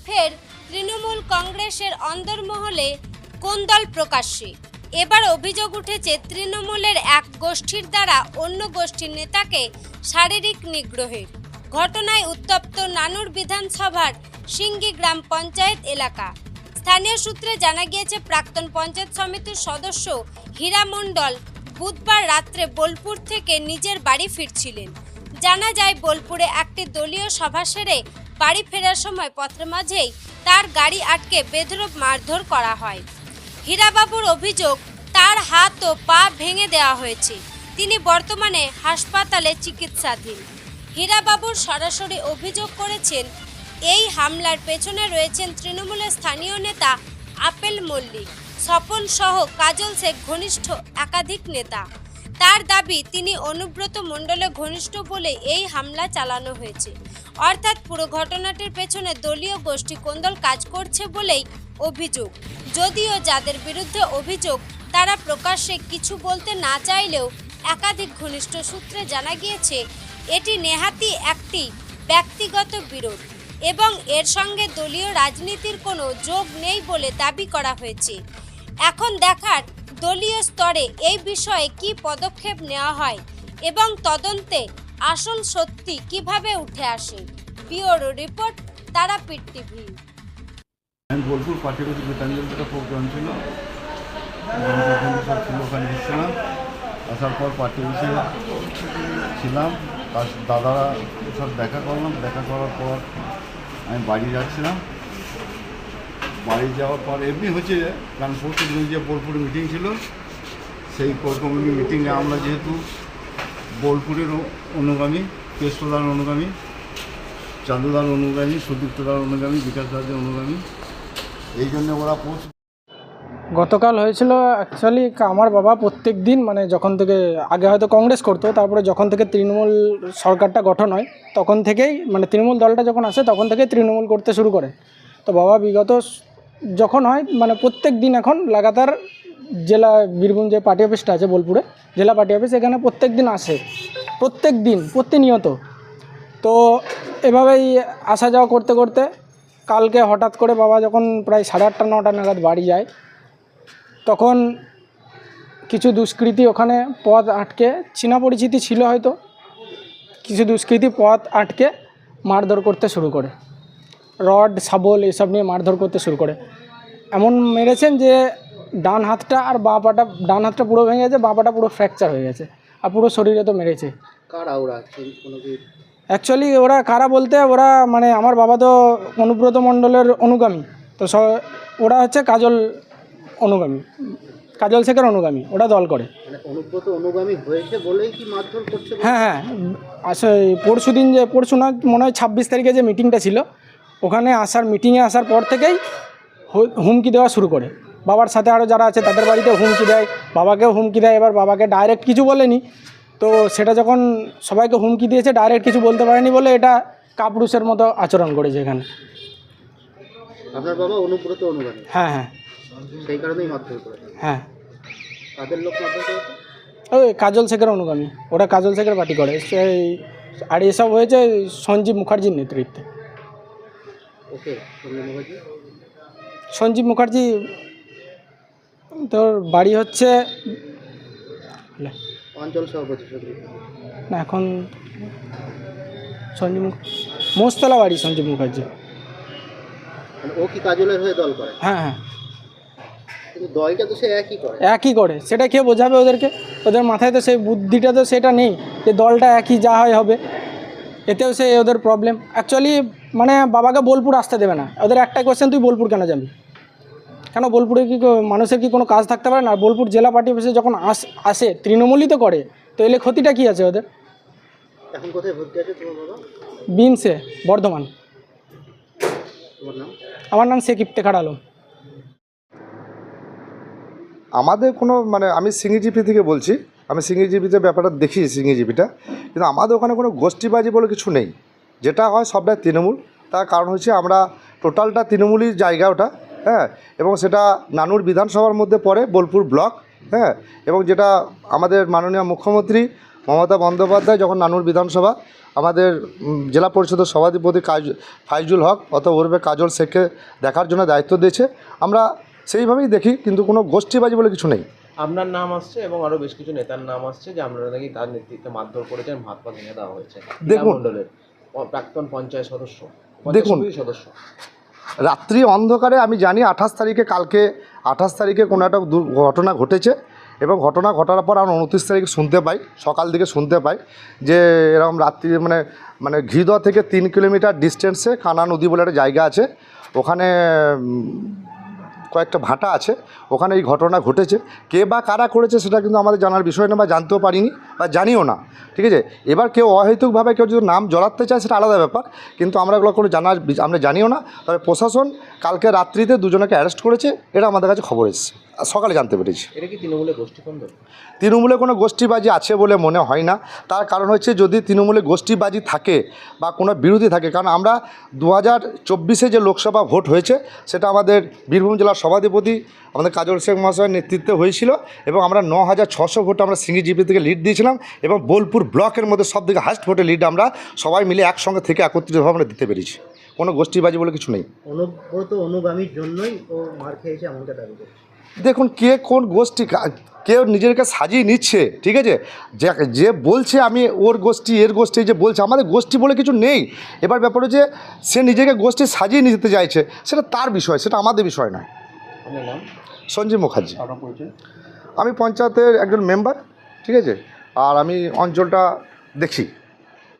ফের তৃণমূল কংগ্রেসের অন্দরমহলে কোন্দল প্রকাশ্যে। এবার অভিযোগ উঠেছে তৃণমূলের এক গোষ্ঠীর দ্বারা অন্য গোষ্ঠীর নেতাকে শারীরিক নিগ্রহের। ঘটনায় উত্তপ্ত নানুর বিধানসভার সিঙ্গি গ্রাম পঞ্চায়েত এলাকা। স্থানীয় সূত্রে জানা গিয়েছে, প্রাক্তন পঞ্চায়েত সমিতির সদস্য হীরা মণ্ডল বুধবার রাত্রে বোলপুর থেকে নিজের বাড়ি ফিরছিলেন। জানা যায়, বোলপুরে একটি দলীয় সভা সেরে বাড়ি ফেরার সময় পথের মাঝেই তার গাড়ি আটকে বেধড়ক মারধর করা হয়। হীরাবাবুর অভিযোগ, তার হাত ও পা ভেঙে দেওয়া হয়েছে। তিনি বর্তমানে হাসপাতালে চিকিৎসাধীন। হীরাবাবুর সরাসরি অভিযোগ করেছেন, এই হামলার পেছনে রয়েছেন তৃণমূলের স্থানীয় নেতা আপেল মল্লিক, স্বপন সহ কাজল শেখ ঘনিষ্ঠ একাধিক নেতা। তার দাবি, তিনি অনুব্রত মণ্ডলের ঘনিষ্ঠ বলে এই হামলা চালানো হয়েছে। অর্থাৎ পুরো ঘটনাটির পেছনে দলীয় গোষ্ঠী কোন্দল কাজ করছে বলেই অভিযোগ। যদিও যাদের বিরুদ্ধে অভিযোগ তারা প্রকাশ্যে কিছু বলতে না চাইলেও একাধিক ঘনিষ্ঠ সূত্রে জানা গিয়েছে, এটি নেহাতি একটি ব্যক্তিগত বিরোধ এবং এর সঙ্গে দলীয় রাজনীতির কোনো যোগ নেই বলে দাবি করা হয়েছে। এখন দেখার দলীয় স্তরে এই বিষয়ে কি পদক্ষেপ নেওয়া হয় এবং তদন্তে আসল সত্যি কিভাবে উঠে আসে। Bureau report, Tarapith TV. আমি বোলপুর পার্টিগত গীতাঞ্জলি একটা প্রোগ্রাম ছিল, সব ছিল, ওখানে গেছিলাম। আসার পর পার্টি অফিসে ছিলাম, তার দাদারা সব দেখা করলাম। দেখা করার পর আমি বাড়ি যাচ্ছিলাম। বাড়ি যাওয়ার পর এমনি হচ্ছে, কারণ পরশু দিন যে বোলপুরে মিটিং ছিল, সেই কোর কমিটি মিটিংয়ে আমরা যেহেতু বোলপুরের অনুগামী, কেষ্টদার অনুগামী, চাঁদুদার অনুগামী, সুদীপ্তদার অনুগামী, বিকাশ দাসের অনুগামী, এই জন্য ওরা গতকাল হয়েছিল। অ্যাকচুয়ালি আমার বাবা প্রত্যেক দিন, মানে যখন থেকে আগে হয়তো কংগ্রেস করতো, তারপরে যখন থেকে তৃণমূল সরকারটা গঠন হয় তখন থেকেই, মানে তৃণমূল দলটা যখন আসে তখন থেকেই তৃণমূল করতে শুরু করে। তো বাবা বিগত যখন হয়, মানে প্রত্যেক দিন এখন লাগাতার জেলা বীরভূম যে পার্টি অফিসটা আছে বোলপুরে, জেলা পার্টি অফিস, এখানে প্রত্যেক দিন আসে, প্রত্যেক দিন প্রতিনিয়ত। তো এভাবেই আসা যাওয়া করতে করতে কালকে হঠাৎ করে বাবা যখন প্রায় 8:30 9টা নাগাদ বাড়ি যায়, তখন কিছু দুষ্কৃতী ওখানে পথ আটকে, চীনা পরিচিতি ছিল হয়তো, কিছু দুষ্কৃতী পথ আটকে মারধর করতে শুরু করে, রড শাবল এসব নিয়ে মারধর করতে শুরু করে। এমন মেরেছেন যে ডান হাতটা আর বাঁ পাটা, ডান হাতটা পুরো ভেঙে গেছে, বাঁ পাটা পুরো ফ্র্যাকচার হয়ে গেছে, আর পুরো শরীরে তো মেরেছে। অ্যাকচুয়ালি ওরা কারা বলতে, ওরা মানে আমার বাবা তো অনুব্রত মণ্ডলের অনুগামী, তো ওরা হচ্ছে কাজল অনুগামী, কাজল শেখের অনুগামী, ওরা দল করে। অনুব্রত অনুগামী হয়েছে বলেই কি মারধর করছে? হ্যাঁ হ্যাঁ, আসলে পরশু দিন যে, পরশু না মনে হয় 26 তারিখে যে মিটিংটা ছিল, ওখানে মিটিংয়ে আসার পর থেকেই হুমকি দেওয়া শুরু করে। বাবার সাথে আরও যারা আছে তাদের বাড়িতে হুমকি দেয়, বাবাকেও হুমকি দেয়। এবার বাবাকে ডাইরেক্ট কিছু বলেনি, তো সেটা যখন সবাইকে হুমকি দিয়েছে, ডাইরেক্ট কিছু বলতে পারেনি বলে এটা কাপুরুষের মতো আচরণ করেছে এখানে। আপনার বাবা অনুব্রত অনুগামী? হ্যাঁ হ্যাঁ, সেই কারণেই মারধর করে? হ্যাঁ। তাদের লোক মারধর করেছে? ওই কাজল শেখের অনুগামী, ওরা কাজল শেখের পার্টি করে। সেই আর এসব হয়েছে সঞ্জীব মুখার্জির নেতৃত্বে। ওকে, সঞ্জীব মুখার্জি তোর বাড়ি হচ্ছে অঞ্চল সভাপতি না, এখন সঞ্জীব মোস্তলা বাড়ি সঞ্জীব মুখার্জি। ও কি কাজলের হয়ে দল করে? হ্যাঁ হ্যাঁ, কিন্তু দলটা তো সে একই করে। সেটা কে বোঝাবে ওদেরকে? ওদের মাথায় তো সেই বুদ্ধিটা তো সেটা নেই যে দলটা একই, যা হয় হবে। এতেও সে ওদের প্রবলেম। অ্যাকচুয়ালি মানে বাবাকে বোলপুর আসতে দেবে না। ওদের একটাই কোয়েশ্চেন, তুই বোলপুর কেন যাবি? কেন বোলপুরে কি মানুষের কি কোনো কাজ থাকতে পারে না? বোলপুর জেলা পার্টি অফিসে যখন আসে, তৃণমূলই তো করে, তো এলে ক্ষতিটা কী আছে ওদের? এখন কোথায় ভর্তি আছে তোমার বাবা? বিমসে, বর্ধমান। তোমার নাম? আমার নাম শেখ ইফতেখার আলম। আমাদের কোনো, মানে আমি সিঙ্গিজিপি থেকে বলছি, আমি সিঙ্গিজিপিতে ব্যাপারটা দেখি, সিঙ্গিজিপিটা, কিন্তু আমাদের ওখানে কোনো গোষ্ঠীবাজি বলে কিছু নেই। যেটা হয় সবটাই তৃণমূল। তার কারণ হচ্ছে আমরা টোটালটা তৃণমূলই জায়গা ওটা, হ্যাঁ, এবং সেটা নানুর বিধানসভার মধ্যে পড়ে, বোলপুর ব্লক, হ্যাঁ, এবং যেটা আমাদের মাননীয় মুখ্যমন্ত্রী মমতা বন্দ্যোপাধ্যায় যখন নানুর বিধানসভা আমাদের জেলা পরিষদের সভাধিপতি ফাইজুল হক অত ওরফে কাজল শেখকে দেখার জন্য দায়িত্ব দিয়েছে, আমরা সেইভাবেই দেখি, কিন্তু কোনো গোষ্ঠীবাজি বলে কিছু নেই। আপনার নাম আসছে এবং আরো বেশ কিছু নেতার নাম আসছে যে আপনারা নাকি তার নেতৃত্বে মারধর করেছেন, ভাত পা ভেঙে দেওয়া হয়েছে। দেখুন, মণ্ডলের প্রাক্তন পঞ্চায়েত সদস্য, দেখুন, সদস্য রাত্রি অন্ধকারে আমি জানি 28 তারিখে কোনো একটা ঘটনা ঘটেছে, এবং ঘটনা ঘটার পর আমরা 29 তারিখে শুনতে পাই, সকাল দিকে শুনতে পাই যে এরকম রাত্রি মানে ঘিদা থেকে 3 কিলোমিটার ডিস্টেন্সে কানা নদী বলে একটা জায়গা আছে, ওখানে কয়েকটা ভাটা আছে, ওখানে এই ঘটনা ঘটেছে। কে বা কারা করেছে সেটা কিন্তু আমাদের জানার বিষয় না, বা জানতেও পারিনি বা জানিও না, ঠিক আছে। এবার কেউ অহেতুকভাবে কেউ যদি নাম জড়াতে চায় সেটা আলাদা ব্যাপার, কিন্তু আমরা এগুলো কোনো আমরা জানিও না। তবে প্রশাসন কালকে রাত্রিতে দুজনকে অ্যারেস্ট করেছে, এটা আমাদের কাছে খবর এসেছে, সকালে জানতে পেরেছি। এটা কি তৃণমূলের গোষ্ঠীদ্বন্দ্ব? তৃণমূলে কোনো গোষ্ঠীবাজি আছে বলে মনে হয় না। তার কারণ হচ্ছে যদি তৃণমূলে গোষ্ঠীবাজি থাকে বা কোনো বিরোধী থাকে, কারণ আমরা 2024 যে লোকসভা ভোট হয়েছে সেটা আমাদের বীরভূম জেলার সভাধিপতি আমাদের কাজল শেখ মহাশয়ের নেতৃত্বে হয়েছিল, এবং আমরা 9600 ভোটে আমরা সিঙ্গি জিপি থেকে লিড দিয়েছিলাম, এবং বোলপুর ব্লকের মধ্যে সব থেকে হাইস্ট ভোটে লিড আমরা সবাই মিলে একসঙ্গে থেকে একত্রিতভাবে আমরা দিতে পেরেছি। কোনো গোষ্ঠীবাজি বলে কিছু নেই। অনুব্রত অনুগামীর জন্যই ও মার খেয়েছে এমনটা দাবি করছে। দেখুন, কে কোন গোষ্ঠী, কেউ নিজেকে সাজিয়ে নিচ্ছে, ঠিক আছে। যে বলছে আমি ওর গোষ্ঠী এর গোষ্ঠী, যে বলছে, আমাদের গোষ্ঠী বলে কিছু নেই। এবার ব্যাপার হচ্ছে সে নিজেকে গোষ্ঠী সাজিয়ে নিতে চাইছে, সেটা তার বিষয়, সেটা আমাদের বিষয় নয়। আপনার নাম? সঞ্জীব মুখার্জি। আমি পঞ্চায়েতের একজন মেম্বার, ঠিক আছে, আর আমি অঞ্চলটা দেখি।